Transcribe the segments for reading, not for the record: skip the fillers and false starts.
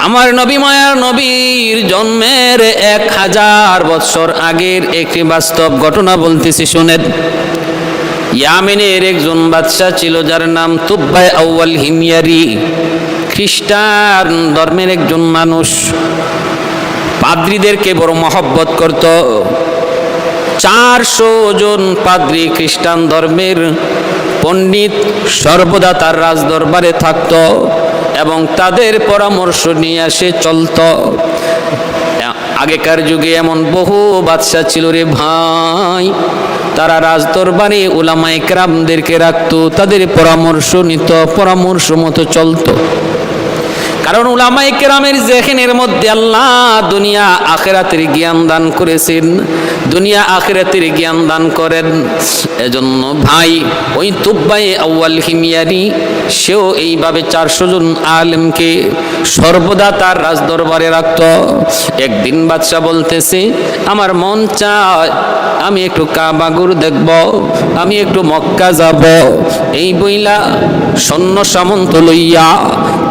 আমার নবী মায়ার নবীর জন্মের 1000 বছর আগের একটি বাস্তব ঘটনা বলতেছি, শুনেন। ইয়ামেনের একজন বাদশাহ ছিল যার নাম তুব্বাই আউয়াল হিময়ারি। খ্রিস্টান ধর্মের একজন মানুষ, পাদ্রীদেরকে বড় মহব্বত করত। 400 জন পাদ্রী খ্রিস্টান ধর্মের পণ্ডিত সর্বদা তার রাজদরবারে থাকত এবং তাদের পরামর্শ নিয়ে সে চলত। আগেকার যুগে এমন বহু বাদশা ছিল রে ভাই, তারা রাজদরবারে উলামায়ে কেরামদেরকে রাখতো, তাদের পরামর্শ নিত, পরামর্শ মতো চলতো। কারণ উলামায়ে কেরামের যেখানের মধ্যে আল্লাহ দুনিয়া আখিরাতের জ্ঞান দান করেছেন, দুনিয়া আখিরাতের জ্ঞান দান করেন। এজন্য ভাই ওই তুব্বাই আউয়াল হিময়ারি সেও এইভাবে 400 জন আলেমকে সর্বদা তার রাজদরবারে রাখত। একদিন বাদশা বলতেছে, আমার মন চায় আমি একটু কাবাগুর দেখব, আমি একটু মক্কা যাব। এই বইলা সৈন্য সামন্ত লইয়া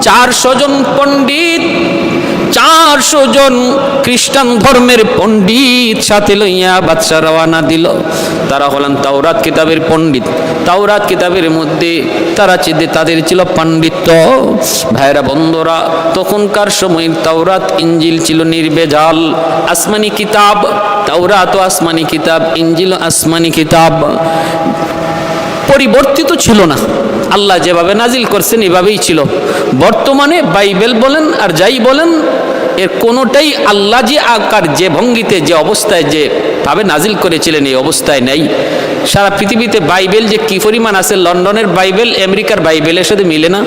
400 জন পণ্ডিত, 400 জন খ্রিস্টান ধর্মের পণ্ডিত সাথে লইয়া বাদশা রওয়ানা দিল। তারা হলেন তাওরাত কিতাবের পণ্ডিত। তাওরাত কিতাবের মধ্যে তাদের ছিল পাণ্ডিত্য। ভাইরা বন্ধুরা, তখনকার সময়ের তাওরাত ইঞ্জিল ছিল নির্ভেজাল আসমানি কিতাব। তাওরাত ও আসমানি কিতাব, ইঞ্জিল আসমানি কিতাব, পরিবর্তিত ছিল না। আল্লাহ যেভাবে নাজিল করছেন এভাবেই ছিল। বর্তমানে বাইবেল বলেন আর যাই বলেন, এর কোনোটাই আল্লাহ যে আকার, যে ভঙ্গিতে, যে অবস্থায় যে ভাবে নাজিল করেছিলেন এই অবস্থায় নেই। সারা পৃথিবীতে বাইবেল যে কি পরিমাণ আছে, লন্ডনের বাইবেল আমেরিকার বাইবেলের সাথে মিলে না,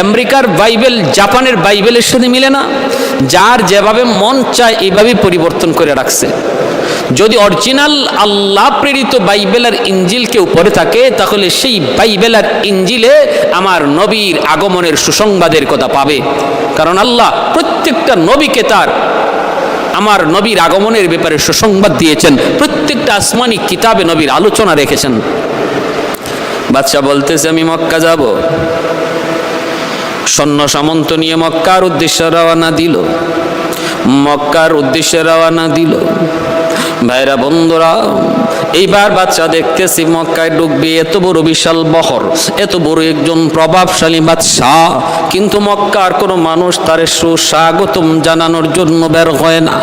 আমেরিকার বাইবেল জাপানের বাইবেলের সাথে মিলে না। যার যেভাবে মন চায় এইভাবেই পরিবর্তন করে রাখছে। যদি অরিজিনাল আল্লাহ প্রেরিত বাইবেল আর ইঞ্জিল কেউ পড়ে থাকে, তাহলে সেই বাইবেল আর ইঞ্জিলে আমার নবীর আগমনের সুসংবাদের কথা পাবে। কারণ আল্লাহ প্রত্যেকটা নবীকে তার আমার নবীর আগমনের ব্যাপারে সুসংবাদ দিয়েছেন। প্রত্যেকটা আসমানি কিতাবে নবীর আলোচনা রেখেছেন। বাদশা বলতেছে, আমি মক্কা যাব। সৈন্য সামন্ত নিয়ে মক্কার উদ্দেশ্যে রওনা দিল। মক্কার উদ্দেশ্যে রওনা দিল। ভাইরা বন্ধুরা, এইবার বাদশা দেখতেছি মক্কায় ঢুকবে, এত বড় বিশাল বহর, এত বড় একজন প্রভাবশালী বাদশাহ, কিন্তু মক্কার কোনো মানুষ তার সুস্বাগতম জানানোর জন্য বের হয় না,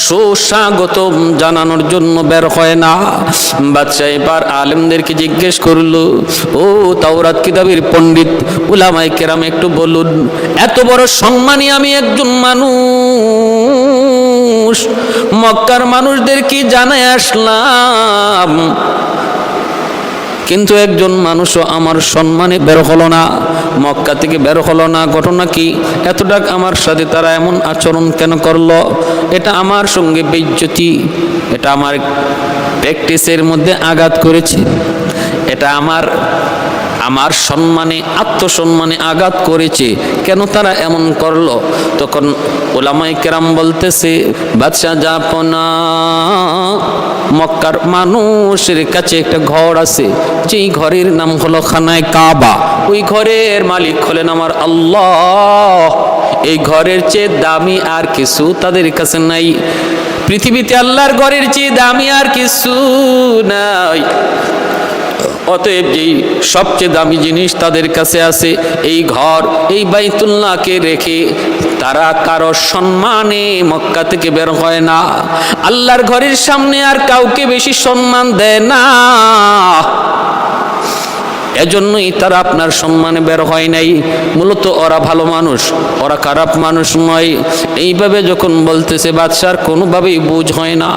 সুস্বাগতম জানানোর জন্য বের হয় না। বাদশা এবার আলেমদেরকে জিজ্ঞেস করলো, ও তাওরাত কিতাবের পণ্ডিত উলামায়ে কেরাম, একটু বলুন, এত বড় সম্মানী আমি একজন মানুষ, মক্কার মানুষদের কি জানায় আসলাম, কিন্তু একজন মানুষও আমার সম্মানে বের হলো না, মক্কা থেকে বের হলো না। ঘটনা কি? এতটা আমার সাথে তারা এমন আচরণ কেন করলো? এটা আমার সঙ্গে বেইজ্জতি, এটা আমার প্র্যাকটিসের মধ্যে আঘাত করেছে, এটা আমার সম্মানে, আত্মসম্মানে আঘাত করেছে। কেন তারা এমন করলো? তখন উলামায়ে কেরাম বলতেছে, বাদশা জাপনা, মক্কার মানুষের কাছে একটা ঘর আছে, যেই ঘরের নাম হলো খানায় কাবা। ওই ঘরের মালিক হলেন আমার আল্লাহ। এই ঘরের চেয়ে দামি আর কিছু তাদের কাছে নাই। পৃথিবীতে আল্লাহর ঘরের চেয়ে দামি আর কিছু নাই। অতএব যেই সবচেয়ে দামি জিনিস তাদের কাছে আছে, এই ঘর, এই বাইতুল্লাহকে রেখে তারা কারো সম্মানে মক্কা থেকে বের হয় না। আল্লাহর ঘরের সামনে আর কাউকে বেশি সম্মান দেয় না। এজন্যই তারা আপনার সম্মানে বের হয় নাই। মূলত ওরা ভালো মানুষ, ওরা খারাপ মানুষ নয়। এইভাবে যখন বলতেছে, বাদশার কোনোভাবেই বুঝ হয় না।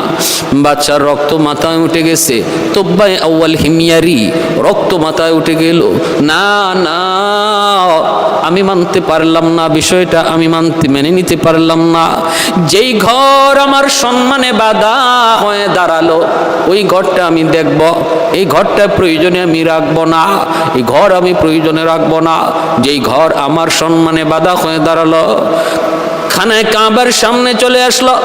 বাদশার রক্ত মাথায় উঠে গেছে। তুব্বাই আউয়াল হিময়ারি রক্ত মাথায় উঠে গেল। না না, আমি মানতে পারলাম না, বিষয়টা আমি মেনে নিতে পারলাম না। যেই ঘর আমার সম্মানে বাধা হয়ে দাঁড়ালো, ওই ঘরটা আমি দেখব, এই ঘরটা প্রয়োজনে আমি রাখবো না, এই ঘর আমি প্রয়োজনে রাখবো না। যেই ঘর আমার সম্মানে বাধা হয়ে দাঁড়ালো, খানায় কাবার সামনে চলে আসলো।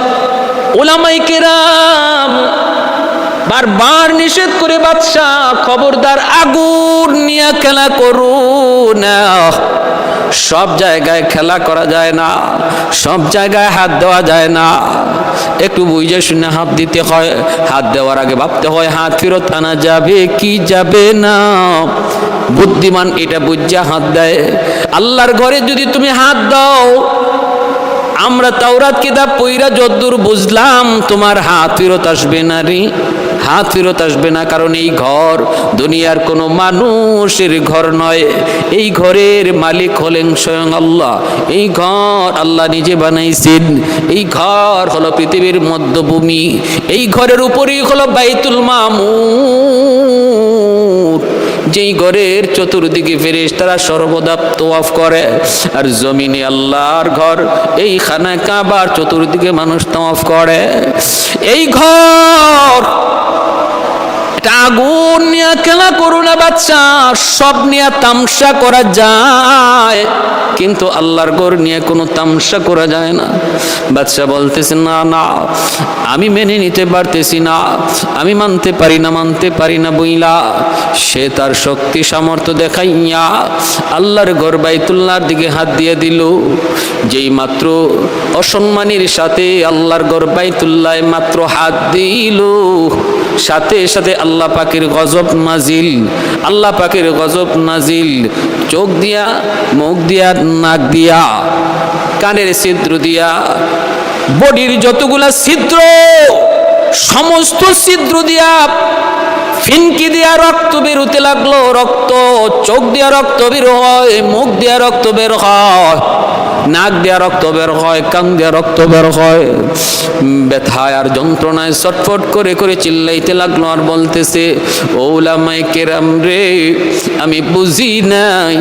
উলামায়ে কেরাম বারবার নিষেধ করে, বাদশা খবরদার আগুন নিয়ে খেলা করো না, সব জায়গায় খেলা করা যায় না, সব জায়গায় হাত দেওয়া যায় না। একটু বুঝে শুনে হাত দিতে হয়। হাত দেওয়ার আগে ভাবতে হয় হাত ফেরত আনা যাবে কি যাবে না। বুদ্ধিমান এটা বুঝা হাত দেয়। আল্লাহর ঘরে যদি তুমি হাত দাও, আমরা তাওরাত কিতাব পইরা যদ্দূর বুঝলাম তোমার হাত ফেরত আসবে না রে, হাত ফেরত আসবে না। কারণ এই ঘর দুনিয়ার কোনো মানুষের ঘর নয়, এই ঘরের মালিক হলেন স্বয়ং আল্লাহ। এই ঘর আল্লাহ নিজে বানাইছেন। এই ঘর হলো পৃথিবীর মধ্যভূমি। এই ঘরের উপরেই হলো বাইতুল মামুর, যেই ঘরের চতুর্দিকে ফেরেশতারা সর্বদা তওয়াফ করে। আর জমিনে আল্লাহর ঘর, এই খানা কাবার চতুর্দিকে মানুষ তওয়াফ করে। এই ঘর আগুন নিয়ে খেলা করো না বাচ্চা, সব নিয়ে তামসা করা যায়, কিন্তু আল্লাহর ঘর নিয়ে কোনো তামসা করা যায় না। বাচ্চা বলতেছে না না, আমি মেনে নিতে পারতেছি না, আমি মানতে পারি না বইলা সে তার শক্তি সামর্থ্য দেখাইয়া আল্লাহর ঘর বাইতুল্লাহর দিকে হাত দিয়ে দিল। যেই মাত্র অসম্মানের সাথে আল্লাহর ঘর বাইতুল্লাহ মাত্র হাত দিল, সাথে সাথে আল্লাহ পাকের গজব নাজিল, আল্লাহ পাকের গজব নাজিল। চোখ দিয়া, মুখ দিয়া, নাক দিয়া, কানের ছিদ্র দিয়া, বডির যতগুলা ছিদ্র, সমস্ত ছিদ্র দিয়া ফিনকি দিয়া রক্ত বেরোতে লাগলো। রক্ত, চোখ দিয়া রক্ত বের হয়, মুখ দিয়া রক্ত বের হয়, নাক দিয়া রক্ত বের হয়, কান দিয়া রক্ত বের হয়। ব্যথায় আর যন্ত্রণায় ছটফট করে করে চিল্লাইতে লাগলো আর বলতেছে, ও উলামায়ে কেরাম রে, আমি বুঝি নাই,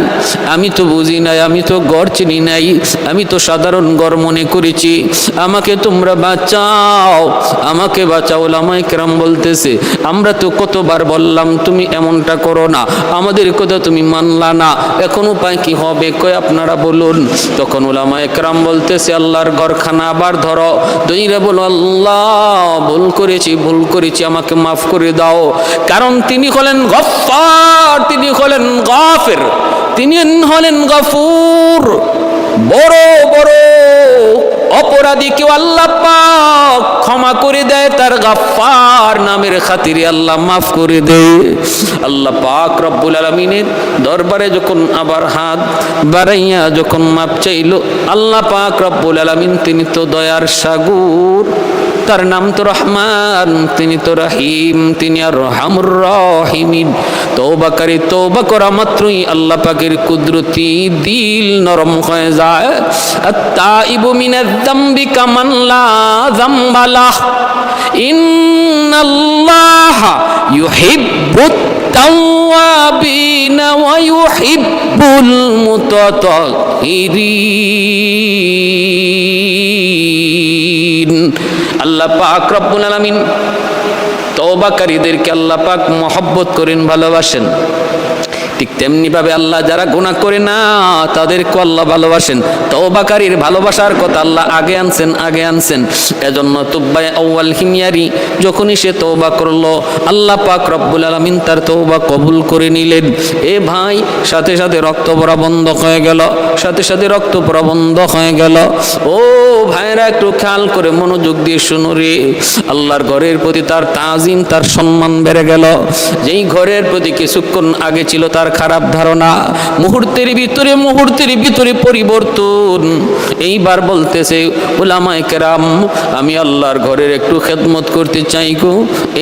আমি তো বুঝি নাই, আমি তো গড় চিনি নাই, আমি তো সাধারণ গড় মনে করেছি, আমাকে তোমরা বাঁচাও, আমাকে বাঁচাও। উলামায়ে কেরাম বলতেছে, আমরা তো কতবার বললাম তুমি এমনটা করো না, আমাদের কথা তুমি মানলা না, এখন উপায় কি হবে কই আপনারা বলুন। তখন উলামায়ে কেরাম বলতেছে, আল্লাহর ঘরখানা আবার ধরো, দইরা বলো, আল্লাহ ভুল করেছি, আমাকে মাফ করে দাও। কারণ তিনি হলেন গফফার, তিনি হলেন গাফির, তিনি হলেন গফুর। বড় বড় অপরাধীকেও আল্লাহ পাক ক্ষমা করে দেয়, তার গাফফার নামের খাতিরে আল্লাহ মাফ করে দেয়। আল্লাহ পাক রব্বুল আলামিনের দরবারে যখন আবার হাত বাড়াইয়া যখন মাপ চাইল, আল্লাহ পাক রব্বুল আলামিন তিনি তো দয়ার সাগর, তার নাম তো রহমান, তিনি তো রহিম, তিনি আর রহমুর রহিমিন। তওবাকারী তওবা করা মাত্রই আল্লাহ পাকের কুদরতি দিল নরম হয়ে যায়। আত-তাইবু মিনাজ যামবি কামান লা যামবা লাহ, ইন্নাল্লাহা ইউহিব্বুত তাওয়াবিনা ওয়া ইউহিব্বুল মুতাতাহিরিন। আল্লাহ পাক রব্বুল আলামিন তওবাকারীদেরকে আল্লাহ পাক মহব্বত করেন, ভালোবাসেন। ঠিক তেমনি ভাবে আল্লাহ যারা গুনাহ করে না তাদেরকে আল্লাহ ভালোবাসেন। তওবাকারীর ভালোবাসার কথা আল্লাহ আগে আনছেন। এজন্য তুব্বায়ে আউয়াল হিময়ারি যখনই সে তওবা করলো, আল্লাহ পাক রব্বুল আলামিন তার তওবা কবুল করে নিলেন। এ ভাই, সাথে সাথে রক্ত পড়া বন্ধ হয়ে গেল, ও ভাইরা একটু খেয়াল করে মনোযোগ দিয়ে শুনো রে। আল্লাহর ঘরের প্রতি তার তাজিম, তার সম্মান বেড়ে গেল। যেই ঘরের প্রতি কিছুক্ষণ আগে ছিল তার খারাপ ধারণা, মুহূর্তের ভিতরে পরিবর্তন। এইবার বলতেছে, উলামায়ে কেরাম, আমি আল্লাহর ঘরের একটু খেদমত করতে চাই গো,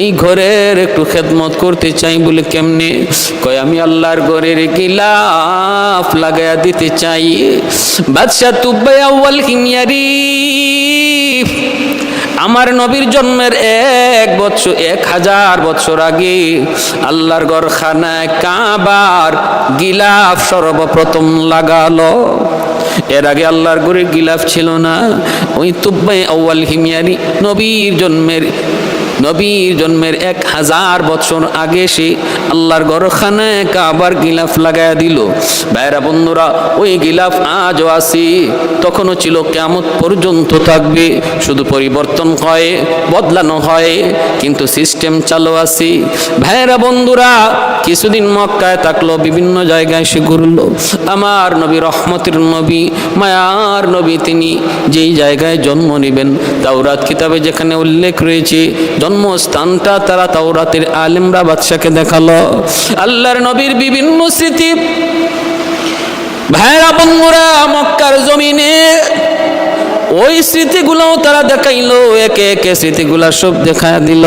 এই ঘরের একটু খেদমত করতে চাই। বলে কেমনে? কয়, আমি আল্লাহর ঘরের গিলাফ লাগায়া দিতে চাই। বাদশাহ তুব্বায়ে আউয়াল হিময়ারি আমার নবীর জন্মের 1000 বছর আগে আল্লাহর ঘরখানায় কাবার গিলাফ সর্বপ্রথম লাগালো। এর আগে আল্লাহর ঘরে গিলাফ ছিল না। ওই তুব্বায়ে আউয়াল হিময়ারি নবীর জন্মের নবীর জন্মের 1000 বছর আগে সে আল্লাহর ঘরখানায় কাবার গিলাফ লাগায়া দিল। ভাইরা বন্ধুরা, ওই গিলাফ আজও আছে, তখনও ছিল, কিয়ামত পর্যন্ত থাকবে। শুধু পরিবর্তন হয়, বদলানো হয়, কিন্তু সিস্টেম চালু আছে। ভাইরা বন্ধুরা, কিছুদিন মক্কায় থাকলো, বিভিন্ন জায়গায় সে ঘুরলো। আমার নবী, রহমতের নবী, মায়ার নবী, তিনি যেই জায়গায় জন্ম নেবেন, তাওরাত কিতাবে যেখানে উল্লেখ রয়েছে জন্মস্থানটা, তারা তাওরাতের আলেমরা বাদশাকে দেখালো। আল্লাহর নবীর বিভিন্ন স্মৃতি ভাইরা বন্ধুরা মক্কার জমিনে ওই স্মৃতিগুলোও তারা দেখাইলো, একে একে স্মৃতিগুলা সব দেখা দিল।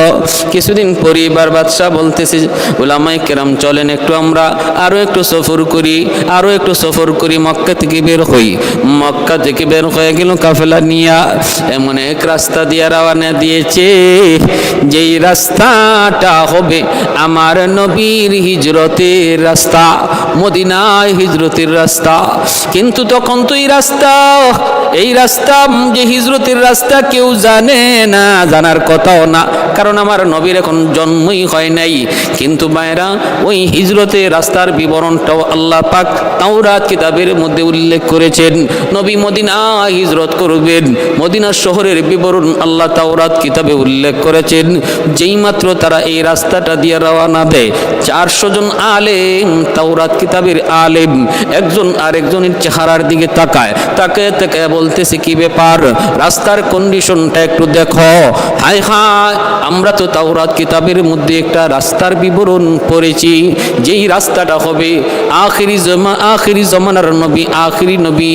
কিছুদিন পরিবার বাদশাহ বলতেছে, উলামায়ে কেরাম চলেন একটু আমরা আরো একটু সফর করি, আরো একটু সফর করি, মক্কা থেকে বের হই। মক্কা থেকে বের হয়ে গেল কাফেলা নিয়া, এমন এক রাস্তা দিয়ে রওনা দিয়েছে যেই রাস্তাটা হবে আমার নবীর হিজরতের রাস্তা, মদিনায় হিজরতের রাস্তা। কিন্তু তখন তো এই রাস্তা যে হিজরতের রাস্তা কেউ জানে না, জানার কথাও না, কারণ আমার নবীর এখন জন্মই হয় নাই। কিন্তু মায়েরা, ওই হিজরতের রাস্তার বিবরণটাও আল্লাহ পাক তাওরাত কিতাবের মধ্যে উল্লেখ করেছেন। নবী মদিনা হিজরত করবেন, মদিনা শহরের বিবরণ আল্লাহ তাওরাত কিতাবে উল্লেখ করেছেন। যেই মাত্র তারা এই রাস্তাটা দিয়ে রওনা দেয়, 400 জন আলেম, তাওরাত কিতাবের আলেম, একজন আরেকজনের চেহারার দিকে তাকায় তাকায় বলতেছে, কি ব্যাপার, রাস্তার কন্ডিশনটা একটু দেখো। হায় হায়, আমরা তো তাওরাত কিতাবের মধ্যে একটা রাস্তার বিবরণ পড়েছি, যেই রাস্তাটা হবে আখিরি জামানার নবী, আখিরি নবী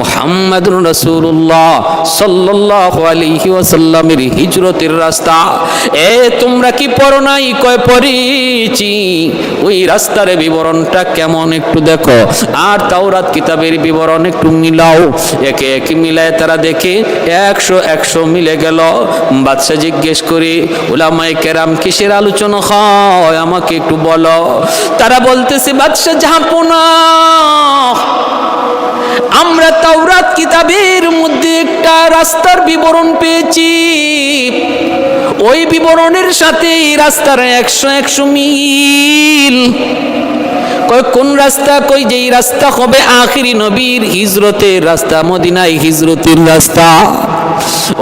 মুহাম্মদুর রাসূলুল্লাহ সাল্লাল্লাহু আলাইহি ওয়াসাল্লামের হিজরতের রাস্তা। তোমরা কি পড়ো নাই? কয় পড়েছি। ওই রাস্তার বিবরণটা কেমন একটু দেখো, আর তাওরাত কিতাবের বিবরণ একটু মিলাও। একে একে মিলায় তারা দেখে 100 মিলে গেল। বাদশা জিজ্ঞেস করে, উলামায়ে কেরাম কিসের আলোচনা হয় আমাকে একটু বলো। তারা বলতেছে, বাদশা জাহাপনা, আমরা তাওরাত কিতাবের মধ্যে একটা রাস্তার বিবরণ পেয়েছি, ওই বিবরণের সাথে এই রাস্তার 100 মিল। কোন রাস্তা? কই যেই রাস্তা হবে আখিরি নবীর হিজরতের রাস্তা, মদিনায় হিজরতের রাস্তা।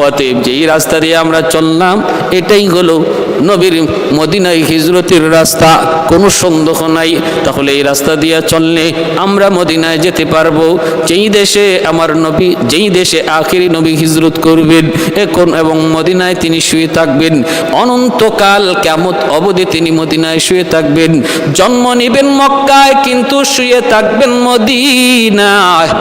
অতএব যেই রাস্তা দিয়ে আমরা চললাম, এটাই হলো নবীর মদিনায় হিজরতের রাস্তা, কোনো সন্দেহ নাই। তাহলে এই রাস্তা দিয়ে চললে আমরা মদিনায় যেতে পারবো, যেই দেশে আমার নবী, যেই দেশে আখিরি নবী হিজরত করবেন এখন, এবং মদিনায় তিনি শুয়ে থাকবেন অনন্তকাল, কিয়ামত অবধি তিনি মদিনায় শুয়ে থাকবেন। জন্ম নেবেন মক্কায়, কিন্তু শুয়ে থাকবেন মদিনায়।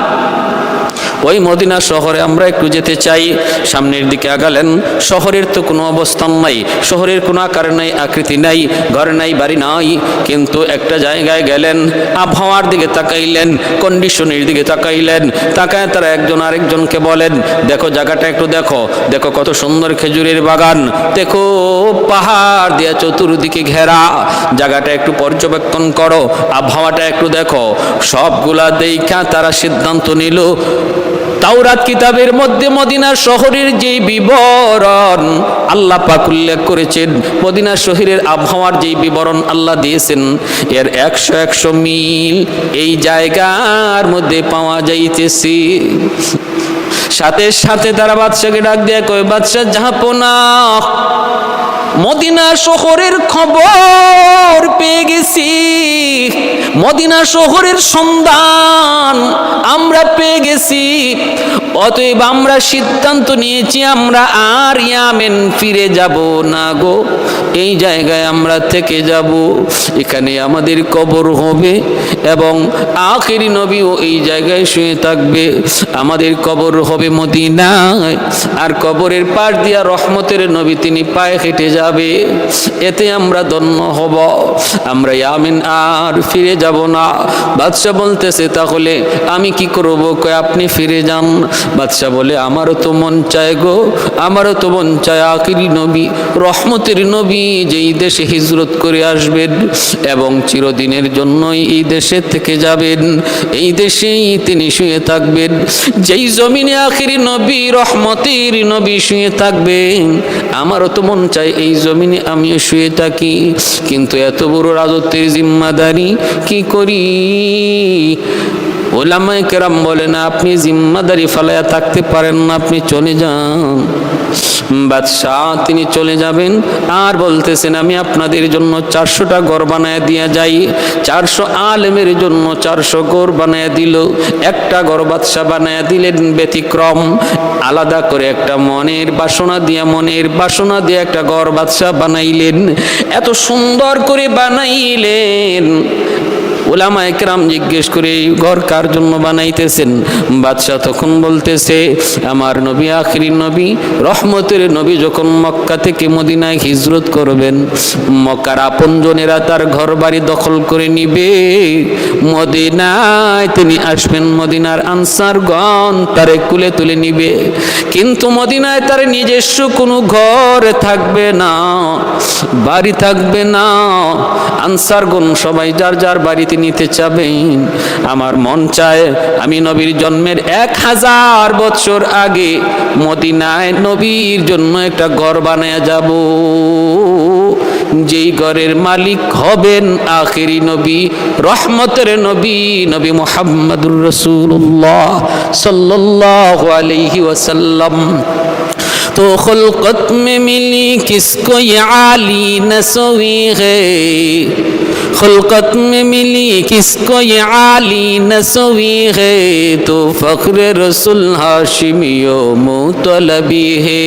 ওই মদিনা শহরে আমরা একটু যেতে চাই। সামনের দিকে আগালেন, শহরের তো কোনো অবস্থান নাই, শহরের কোনো আকার নাই, আকৃতি নাই, ঘর নাই, বাড়ি নাই, কিন্তু একটা জায়গায় গেলেন, আবহাওয়ার দিকে তাকাইলেন, কন্ডিশনের দিকে তাকাইলেন, তাকায় তারা একজন আরেকজনকে বলেন, দেখো জায়গাটা একটু দেখো, দেখো কত সুন্দর খেজুরের বাগান, দেখো পাহাড় দিয়ে চতুর্দিকে ঘেরা, জায়গাটা একটু পর্যবেক্ষণ করো, আবহাওয়াটা একটু দেখো। সবগুলা দেখা তারা সিদ্ধান্ত নিল, তাওরাত কিতাবের মধ্যে মদিনা শহরের যে বিবরণ আল্লাহ পাক উল্লেখ করেছেন, মদিনা শহরের আবহাওয়ার যে বিবরণ আল্লাহ দিয়েছেন, এর 100 মিল এই জায়গার মধ্যে পাওয়া যাইতেছে। সাথে সাথে তারা বাদশাকে ডাক দিয়ে কয়, বাদশা জাহাপনা, মদিনা শহরের খবর পেয়ে গেছি, মদিনা শহরের সন্ধান আমরা পেয়ে গেছি। অতএব আমরা সিদ্ধান্ত নিয়েছি, আমরা আর ইয়ামেন ফিরে যাব না গো, এই জায়গায় আমরা থেকে যাব, এখানে আমাদের কবর হবে এবং আখিরি নবীও এই জায়গায় শুয়ে থাকবে। আমাদের কবর হবে মদিনায়, আর কবরের পাশ দিয়া রহমতের নবী তিনি পায়ে হেঁটে যাবে, এতে আমরা ধন্য হব, আমরা ইয়ামেন আর ফিরে যাব না। বাদশা বলতেছে, তাহলে আমি কি করব? কয় আপনি ফিরে যান। বাদশা বলে, আমারও তো মন চায় গো, আমারও তো মন চায় আখিরি নবী, রহমতের নবী যেই দেশে হিজরত করে আসবেন এবং চিরদিনের জন্যই এই দেশে থেকে যাবেন, এই দেশেই তিনি শুয়ে থাকবেন, যেই জমিনে আখিরি নবী রহমতের নবী শুয়ে থাকবেন, আমারও তো মন চায় এই জমিনে আমিও শুয়ে থাকি, কিন্তু এত বড় রাজত্বের জিম্মাদারি কি করি? ওলামায়ে কেরাম বলেন, আপনি জিম্মাদারি ফালায়া থাকতে পারেন না, আপনি চলে যান। বাদশাহ তিনি চলে যাবেন, আর বলতেছেন আমি আপনাদের জন্য 400টা ঘর বানায় দিয়া যাই। 400 আলেমের জন্য 400 ঘর বানায় দিল। একটা ঘর বাদশাহ বানায় দিলেন ব্যতিক্রম, আলাদা করে একটা মনের বাসনা দিয়ে একটা ঘর বাদশাহ বানাইলেন। এত সুন্দর করে বানাইলেন, উলামায়ে কেরাম জিজ্ঞেস করে এই ঘর কার জন্য বানাইতেছেন? বাদশাহ তখন বলতেছে, আমার নবী আখিরি নবী, রহমতের নবী যখন মক্কা থেকে মদিনায় হিজরত করবেন, মক্কার আপনজনেরা তার ঘর বাড়ি দখল করে নিবে, মদিনায় তিনি আসবেন, মদিনার আনসারগণ তারে কুলে তুলে নিবে, কিন্তু মদিনায় তার নিজস্ব কোনো ঘর থাকবে না, বাড়ি থাকবে না। আনসারগণ সবাই যার যার বাড়িতে নিতে চাবেন। আমার মন চায় আমি নবীর জন্মের 1000 বছর আগে মদিনায় নবীর জন্য একটা ঘর বানায়া যাব, যেই ঘরের মালিক হবেন আখিরি নবী, রহমতের নবী, নবী মুহাম্মদুর রাসূলুল্লাহ সাল্লাল্লাহু আলাইহি ওয়াসাল্লাম। तो खुल्कत में मिली किसको ये आली नसवी है, खुल्कत में मिली किसको ये आली नसवी है, तो फख्र रसूल हाशिमियो मुतलबी है,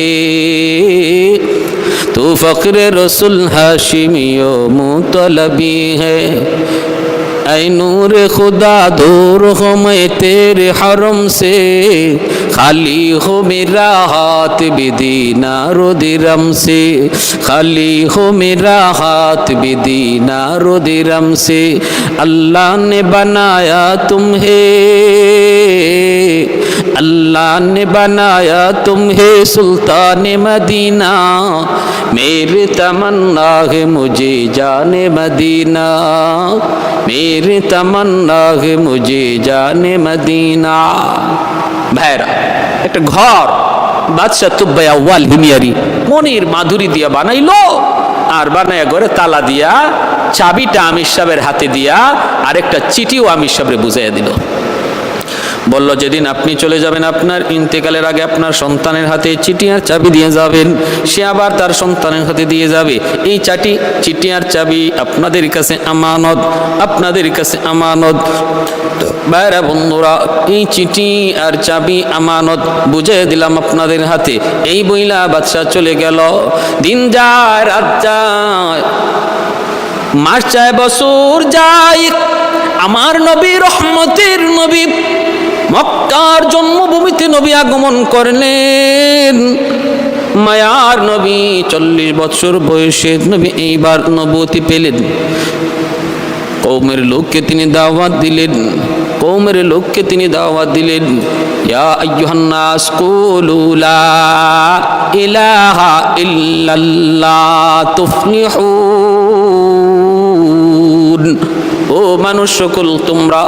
तो फख्र रसूल हाशिमियो मुतलबी है। ऐ नूर खुदा दूर हो मैं तेरे हरम से, खाली हो मेरा हाथ भी दीनारो दिरहम से, खाली हो मेरा हाथ भी दीनारो दिरहम से। अल्लाह ने बनाया तुम्हें, अल्लाह ने बनाया तुम्हें सुल्तान मदीना, मेरी तमन्ना है मुझे जाने मदीना, मेरी तमन्ना है मुझे जाने मदीना। ভাইরা, একটা ঘর বাদশাহ তুব্বাই আউয়াল হিমিয়ারি মনির মাধুরী দিয়া বানাইলো, আর বানায়া ঘরে তালা দিয়া চাবিটা আমির সাহেবের হাতে দিয়া আরেকটা চিঠিও আমির সাহেবরে বুঝাইয়া দিল। বলল, যেদিন আপনি চলে যাবেন, আপনার ইন্তেকালের আগে আপনার সন্তানের হাতে চিঠি আর চাবি দিয়ে যাবেন, সে আবার তার সন্তানের হাতে দিয়ে যাবে। এই চিঠি আর চাবি আপনাদের কাছে আমানত, আপনাদের কাছে আমানত। ভাইরা বন্ধুরা, এই চিঠি আর চাবি আমানত বুঝিয়ে দিলাম আপনাদের হাতে। এই বইলা বাদশা চলে গেল। দিন যায়, রাত যায়, মাস যায়, বছর যায়, আমার নবী, রহমতের নবী, মক্কার জন্মভূমিতে নবী আগমন করলেন। মায়ার নবী 40 বছর বয়সে নবী এইবার নবুয়তি পেলেন। কওমের লোককে তিনি দাওয়াত দিলেন, কওমের লোককে তিনি দাওয়াত দিলেন, ইয়া আইয়ুহান নাস কুলু লা ইলাহা ইল্লাল্লাহ তুফলিহুন। ও মানুষ সকল, তোমরা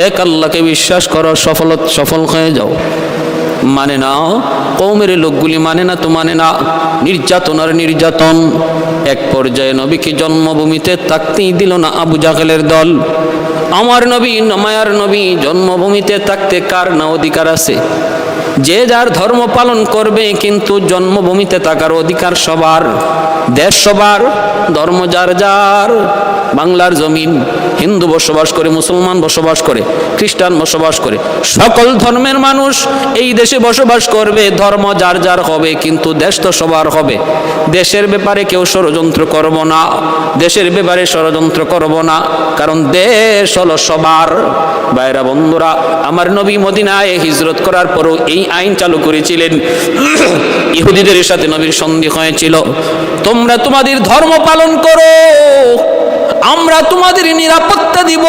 এক আল্লাহকে বিশ্বাস করো, সফল হয়ে যাও। মানে না, কওমের লোকগুলি মানে না, তো মানে না, নির্যাতন আর নির্যাতন। এক পর্যায়ে নবীকে জন্মভূমিতে থাকতেই দিল না আবু জাহেলের দল। আমার নবী, মায়ার নবী, জন্মভূমিতে থাকতে কার না অধিকার আছে? যে যার ধর্ম পালন করবে, কিন্তু জন্মভূমিতে থাকার অধিকার সবার, দেশ সবার, ধর্ম যার যার। বাংলার জমিন হিন্দু বসবাস করে, মুসলমান বসবাস করে, খ্রিস্টান বসবাস করে, সকল ধর্মের মানুষ এই দেশে বসবাস করবে, ধর্ম যার যার হবে, কিন্তু দেশ তো সবার হবে। দেশের ব্যাপারে কেউ ষড়যন্ত্র করব না, দেশের ব্যাপারে ষড়যন্ত্র করব না, কারণ দেশ হলো সবার। ভাইরা বন্ধুরা, আমার নবী মদিনায় হিজরত করার পরও এই আইন চালু করেছিলেন। ইহুদিদের সাথে নবীর সন্ধি হয়েছিল, তোমরা তোমাদের ধর্ম পালন করো, আমরা তোমাদের নিরাপত্তা দিব,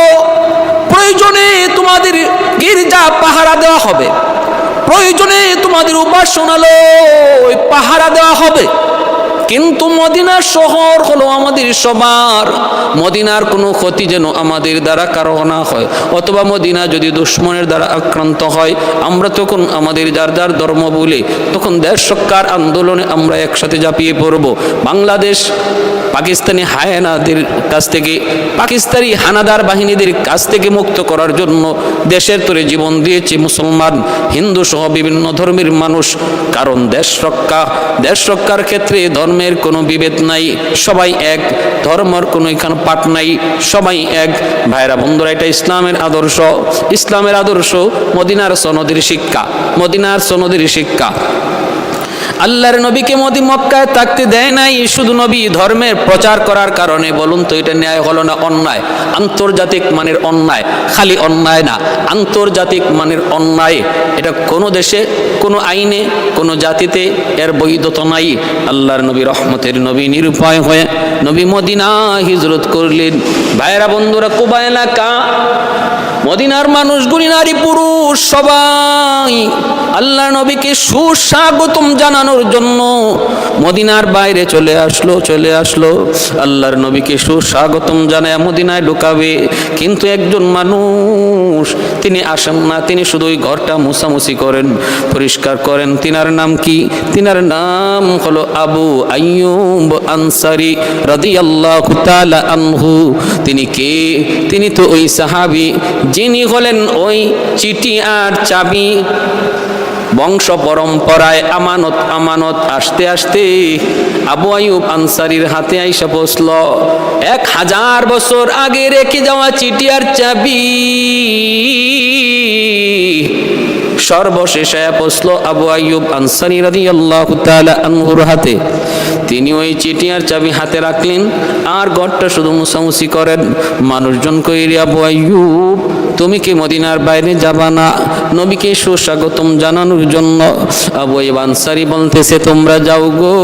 প্রয়োজনে তোমাদের গির্জা পাহারা দেওয়া হবে, প্রয়োজনে তোমাদের উপাসনালয় পাহারা দেওয়া হবে, কিন্তু মদিনার শহর হলো আমাদের সবার। মদিনার কোনো ক্ষতি যেন আমাদের দ্বারা কারো না হয়, অথবা মদিনা যদি দুশ্মনের দ্বারা আক্রান্ত হয়, আমরা তখন আমাদের যার যার ধর্ম বলে তখন দেশ রক্ষার আন্দোলনে আমরা একসাথে ঝাঁপিয়ে পড়ব। বাংলাদেশ পাকিস্তানি হায়নাদের কাছ থেকে, পাকিস্তানি হানাদার বাহিনীদের কাছ থেকে মুক্ত করার জন্য দেশের তরে জীবন দিয়েছে মুসলমান, হিন্দু সহ বিভিন্ন ধর্মের মানুষ। কারণ দেশ রক্ষার ক্ষেত্রে ধর্মের কোনো বিভেদ নাই, সবাই এক, ধর্মের কোনো এখানে পাঠ নাই, সবাই এক। ভাইরা বন্ধুরা, এটা ইসলামের আদর্শ। ইসলামের আদর্শ মদিনার সনদের শিক্ষা, মদিনার সনদের শিক্ষা। আল্লাহর নবীকে মক্কায় থাকতে দেয় নাই শুধু নবী ধর্মের প্রচার করার কারণে। বলুন তো এটা ন্যায় হলো না অন্যায়? আন্তর্জাতিক মানের অন্যায়, খালি অন্যায় না, আন্তর্জাতিক মানের অন্যায়। এটা কোনো দেশে, কোনো আইনে, কোনো জাতিতে এর বৈধতা নাই। আল্লাহর নবী রহমতের নবী নিরুপায় হয়ে নবী মদিনা হিজরত করলেন। ভাইরা বন্ধুরা, কুবা এলাকা, মদিনার মানুষগুলি নারী পুরুষ সবাই আল্লাহ নবীকে সুস্বাগতম জানানোর জন্য মদিনার বাইরে চলে আসলো। আল্লাহর নবীকে সুস্বাগতম জানায় মদিনায় ঢুকাবে, কিন্তু একজন মানুষ তিনি আসেন না, তিনি শুধু ওই ঘরটা মুছামুছি করেন, পরিষ্কার করেন। তিনার নাম কি? তিনার নাম হলো আবু আইয়ুব আনসারী রাদিয়াল্লাহু তাআলা আনহু। তিনি কে? তিনি তো ওই সাহাবী যিনি হলেন ওই চিঠি আর চাবি, বংশ পরম্পরায় আমানত আস্তে আস্তে আবু আইয়ুব আনসারীর হাতে আইসা পৌঁছল। 1000 বছর আগে রেখে যাওয়া চিঠি আর চাবি সর্বশেষে পৌঁছল আবু আইয়ুব আনসারী রাদিয়াল্লাহু তাআলা আনহুর হাতে। তিনি ওই চিঠি আর চাবি হাতে রাখলেন আর ঘরটা শুধু মুছামুছি করেন। মানুষজন কইরে, আবু আইয়ুব তুমি কি মদিনার বাইরে যাবা না নবীকে সুস্বাগতম জানানোর জন্য? আবু আইয়ুব আনসারী বলতেছে, তোমরা যাও গো,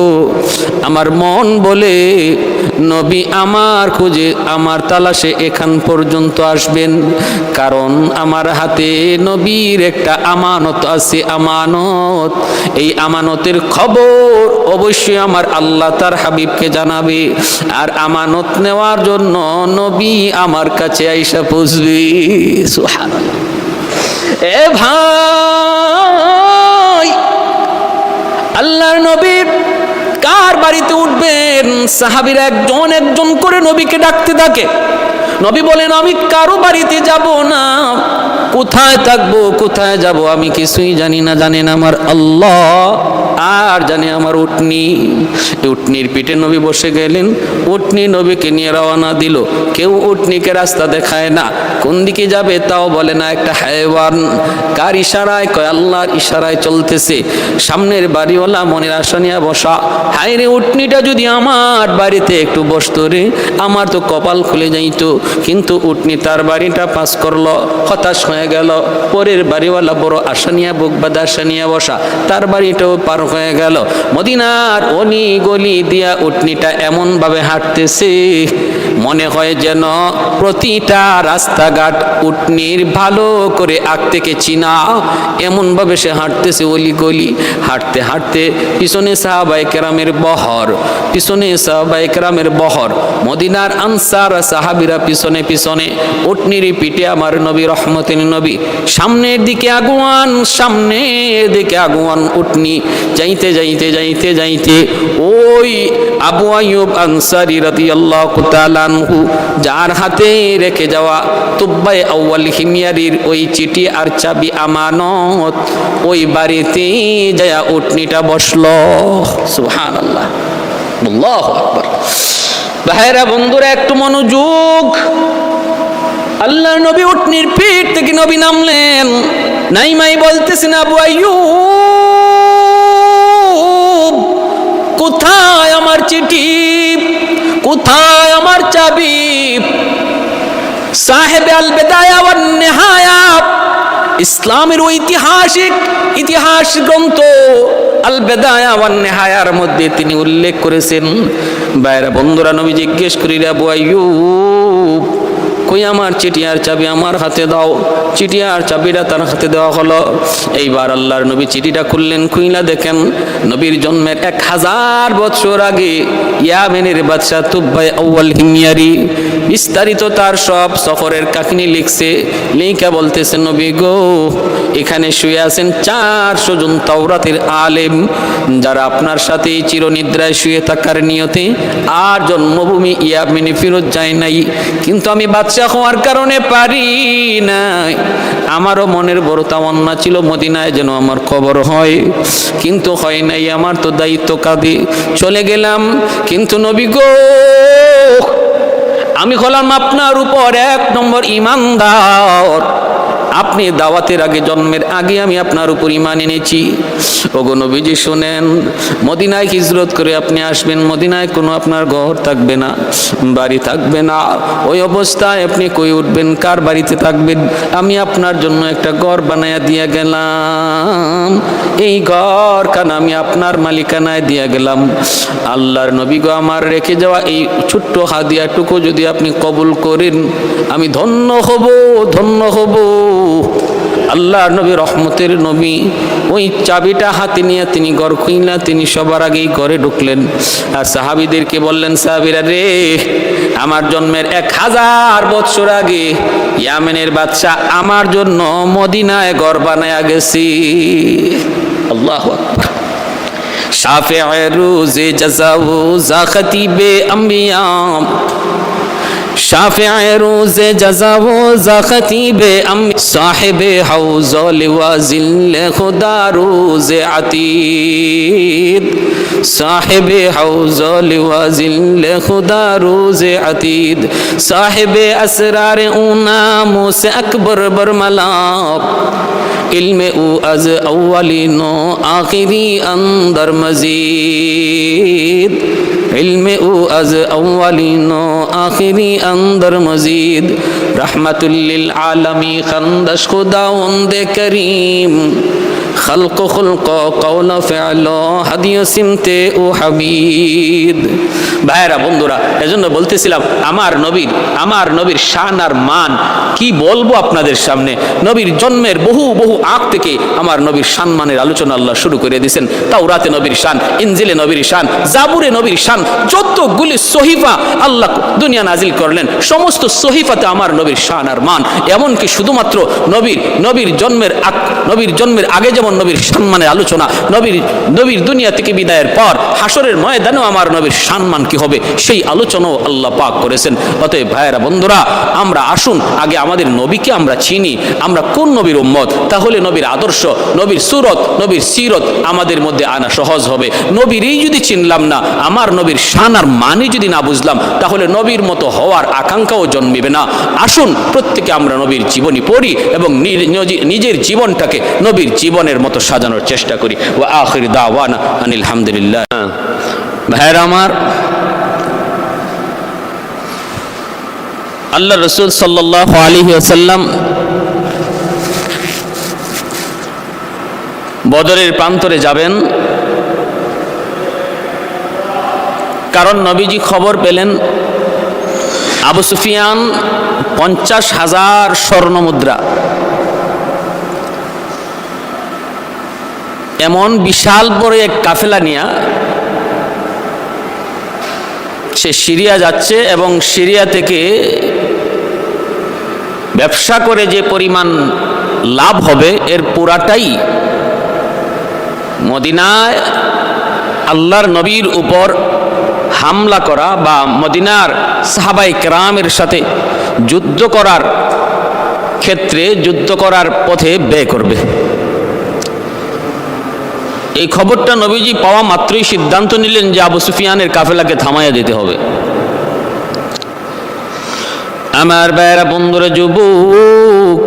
আমার মন বলে নবী আমার খুঁজে, আমার তালাশে এখান পর্যন্ত আসবেন, কারণ আমার হাতে নবীর একটা আমানত আছে, আমানত। এই আমানতের খবর অবশ্যই আমার আল্লাহ তার হাবিবকে জানাবে, আর আমানত নেওয়ার জন্য নবী আমার কাছে আইসা পৌঁছবে। সুবহানাল্লাহ। এ ভাই, আল্লাহর নবী কার বাড়িতে উঠবেন? সাহাবীরা একজন করে নবীকে ডাকতে থাকে। নবী বলেন, আমি কারো বাড়িতে যাব না, কোথায় থাকবো, কোথায় যাব আমি কিছুই জানি না, জানেন আমার আল্লাহ আর জানে আমার উটনি। উটনির পিঠে নবী বসে গেলেন, উটনি নবীকে নিয়ে রওনা দিল। কেউ উটনিকে রাস্তা দেখায় না, কোন দিকে যাবে তাও বলে না। একটা হায়ওয়ান কার ইশারায়? কয় আল্লাহর ইশারায় চলতেছে। সামনের বাড়িওয়ালা মনের আশা নিয়ে বসা, হায় রে উটনিটা যদি আমার বাড়িতে একটু বসতো রে, আমার তো কপাল খুলে যাইতো। কিন্তু উটনি তার বাড়িটা পাস করলো, হতাশ হয়ে গেল। পরের বাড়িওয়ালা বড় আশা নিয়ে, বুক বাঁধা আশা নিয়ে বসা, তার বাড়িটাও পার হয়ে গেল। মদিনার অলি গলি দিয়া উটনিটা এমন ভাবে হাঁটতেছে, মনে হয় যেন প্রতিটা রাস্তাঘাট উটনির ভালো করে আগ থেকে চিনা, এমন ভাবে সে হাঁটতেছে অলি গলি। হাঁটতে হাঁটতে পিছনে সাহাবায়ে কেরামের বহর, পিছনে সাহাবায়ে কেরামের বহর, মদিনার আনসার সাহাবীরা পিছনে পিছনে, উটনির পিঠে আমার নবী রহমতের নবী। সামনের দিকে আগুয়ান, সামনের দিকে আগুয়ান উটনি। যাইতে যাইতে যাইতে যাইতে ওই আবু আইয়ুব আনসারী রাদিয়াল্লাহু তাআলা আনহু যার হাতে রেখে যাওয়া তুব্বায়ে আউয়াল হিময়ারির ওই চিঠি আর চাবি আমানত, ওই বাড়িতে যায় উটনিটা বসলো। সুবহানাল্লাহ, আল্লাহু আকবার। ভাইরা বন্ধুরা, একটু মনোযোগ। আল্লাহর নবী উটনির পিঠ থেকে নবী নামলেন, নাইমাই বলতেছেন, আবু আইয়ুব কোথায় আমার চিঠি, কোথায় আমার চাবি? সাহেব আল বিদায়া ওয়ান নিহায়া, ইসলামের ঐতিহাসিক ইতিহাস গ্রন্থ আল বিদায়া ওয়ান নিহায়ার মধ্যে তিনি উল্লেখ করেছেন। ভাইরা বন্ধুরা, নবী জিজ্ঞেস করিলেন, আবু আইয়ুব ওই আমার চিটিয়ার চাবি আমার হাতে দাও। চিটিয়ার চাবিটা তার হাতে দেওয়া হলো। এইবার আল্লাহর নবী চিঠিটা খুললেন, খুইলা দেখেন নবীর জন্মের 1000 বছর আগে ইয়ামেনের বাদশা তুব্বাই আউয়াল হিময়ারি বিস্তারিত তার সব সফরের কাহিনী লিখছে। লিখা বলতেছে, নবী গো, এখানে শুয়ে আছেন 400 জন তাওরাতের আলেম, যারা আপনার সাথে চিরনিদ্রায় শুয়ে থাকার নিয়তে আর জন্মভূমি ইয়ামেনে ফেরত যায় নাই। কিন্তু আমি বাদশা হওয়ার কারণে পারি নাই। আমারও মনের বড় তামান্না ছিল মদিনায় যেন আমার খবর হয়, কিন্তু হয় নাই। আমার তো দায়িত্ব কাঁধে, চলে গেলাম। কিন্তু নবী গো, আমি হলাম আপনার উপর 1 নম্বর ঈমানদার। আপনি দাওয়াতের আগে, জন্মের আগে আমি আপনার উপর ঈমান এনেছি। ওগো নবীজি শুনেন, মদিনায় হিজরত করে আপনি আসবেন, মদিনায় কোনো আপনার ঘর থাকবে না, বাড়ি থাকবে না। ওই অবস্থায় আপনি কই উঠবেন, কার বাড়িতে থাকবেন? আমি আপনার জন্য একটা ঘর বানায়া দিয়ে গেলাম। এই ঘরখানা আমি আপনার মালিকানায় দিয়ে গেলাম। আল্লাহর নবী গো, আমার রেখে যাওয়া এই ছোট্ট হাদিয়াটুকু যদি আপনি কবুল করেন, আমি ধন্য হব, ধন্য হব। আল্লাহর নবী, রহমতের নবী, ওই চাবিটা হাতে নিয়ে তিনি ঘর খুইলা তিনি সবার আগেই ঘরে ঢুকলেন। আর সাহাবীদেরকে বললেন, সাহাবীরা রে, আমার জন্মের 1000 বছর আগে ইয়ামেনের বাদশা আমার জন্য মদিনায় ঘর বানায়া গেছি। আল্লাহু আকবার। শাফি'য়ে রোজে জাযাউ যা খতিবে আম্বিয়া, শাফি'য়ে রোজে জাযাউ যা খতিবে আম্বিয়া, সাহিবে হাউজ লিওয়াজিল খুদা রোজে আতীদ, সাহিবে হাউজ লিওয়াজিল খুদা রোজে আতীদ, সাহিবে আসরার উনামো সে আকবর বরমলাব, ইলমে ও আজ আউয়ালিনো আখিরি अंदर मजीद, इल्मे उ अज अव्वलिनो आखिरी अंदर मजीद, रहमतुल्लिल आलमी खंदश खुदावंदे करीम, खल्क खुल्क कौल फ़िअलो हदिय सिमते ও হাবিদ। ভাইরা বন্ধুরা, এজন্য বলতেছিলাম আমার নবীর শান আর মান কি বলবো আপনাদের সামনে। নবীর জন্মের বহু আগ থেকে আমার নবীর সম্মানের আলোচনা আল্লাহ শুরু করে দিয়েছেন। তাওরাতে নবীর শান, ইনজিলে নবীর শান, জাবুরে নবীর শান, যতগুলি সহিফা আল্লাহ দুনিয়া নাজিল করলেন, সমস্ত সহিফাতে আমার নবীর শান আর মান। এমনকি শুধুমাত্র নবীর জন্মের আগে যেমন নবীর সম্মানের আলোচনা, নবীর দুনিয়া থেকে বিদায়ের পর হাসরের ময়দানেও আমার নবীর সম্মান কি হবে সেই আলোচনাও আল্লাহ পাক করেছেন। অতএব ভাইয়েরা বন্ধুরা, আমরা আসুন আগে আমাদের নবীকে আমরা চিনি, আমরা কোন নবীর উম্মত, তাহলে নবীর আদর্শ, নবীর সুরত, নবীর সিরত আমাদের মধ্যে আনা সহজ হবে। নবীরই যদি চিনলাম না, আমার নবীর শান আর মানি যদি না বুঝলাম, তাহলে নবীর মতো হওয়ার আকাঙ্ক্ষাও জন্মিবে না। আসুন প্রত্যেকে আমরা নবীর জীবনী পড়ি এবং নিজের জীবনটাকে নবীর জীবনের মতো সাজানোর চেষ্টা করি। ওয়া আখির দাওয়ানা আনিল হামদুলিল্লাহ। ভাইরা আমার, আল্লাহ রসুল সাল্লাল্লাহু আলাইহি ওয়াসাল্লাম বদরের প্রান্তরে যাবেন, কারণ নবীজি খবর পেলেন আবু সুফিয়ান 50,000 স্বর্ণ মুদ্রা, এমন বিশাল বড় এক কাফেলা নিয়ে সে সিরিয়া যাচ্ছে এবং সিরিয়া থেকে ব্যবসা করে যে পরিমাণ লাভ হবে এর পুরাটাই মদিনায় আল্লাহর নবীর উপর হামলা করা বা মদিনার সাহাবায়ে কেরামের সাথে যুদ্ধ করার ক্ষেত্রে, যুদ্ধ করার পথে ব্যয় করবে। এই খবরটা নবীজি পাওয়া মাত্রই সিদ্ধান্ত নিলেন যে আবু সুফিয়ানের কাফেলাকে থামাইয়া দিতে হবে। আমার ভাইয়েরা বন্ধুরা, যুবক,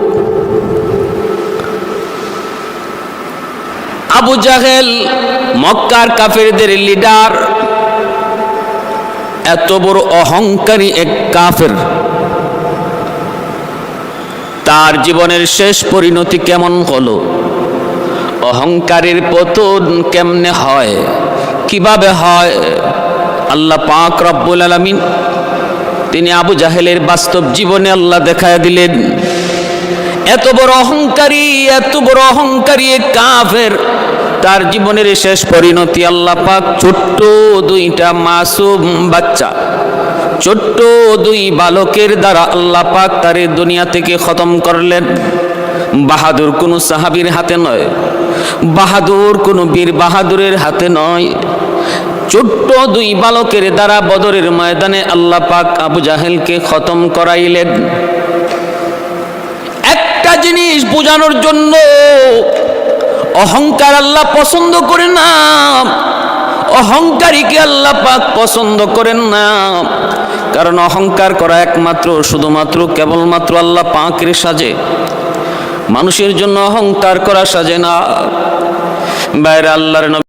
আবু জাহেল মক্কার কাফেরদের লিডার, এত বড় অহংকারী এক কাফের, তার জীবনের শেষ পরিণতি কেমন হলো, অহংকারের পতন কেমনে হয়, কিভাবে হয়, আল্লাহ পাক রব্বুল আলামিন তিনি আবু জাহেলের বাস্তব জীবনে আল্লাহ দেখায় দিলেন। এত বড় অহংকারী কাফের, তার জীবনের শেষ পরিণতি আল্লাহ পাক ছোট্ট দুইটা মাসুম বাচ্চা, ছোট্ট দুই বালকের দ্বারা আল্লাহ পাক তার দুনিয়া থেকে খতম করলেন। বাহাদুর কোন সাহাবীর হাতে নয়, বাহাদুর কোন বীর বাহাদুরের হাতে নয়, ছোট্ট দুই বালকের দ্বারা বদরের ময়দানে আল্লাহ পাক আবু জাহেলকে খতম করাইলেন। একটা জিনিস বোঝানোর জন্য, অহংকার আল্লাহ পছন্দ করেন না, অহংকারীকে আল্লাহ পাক পছন্দ করেন না। কারণ অহংকার করা একমাত্র শুধুমাত্র কেবলমাত্র আল্লাহ পাকের সাজে, মানুষের জন্য অহংকার করা সাজে না। বাইরে আল্লাহর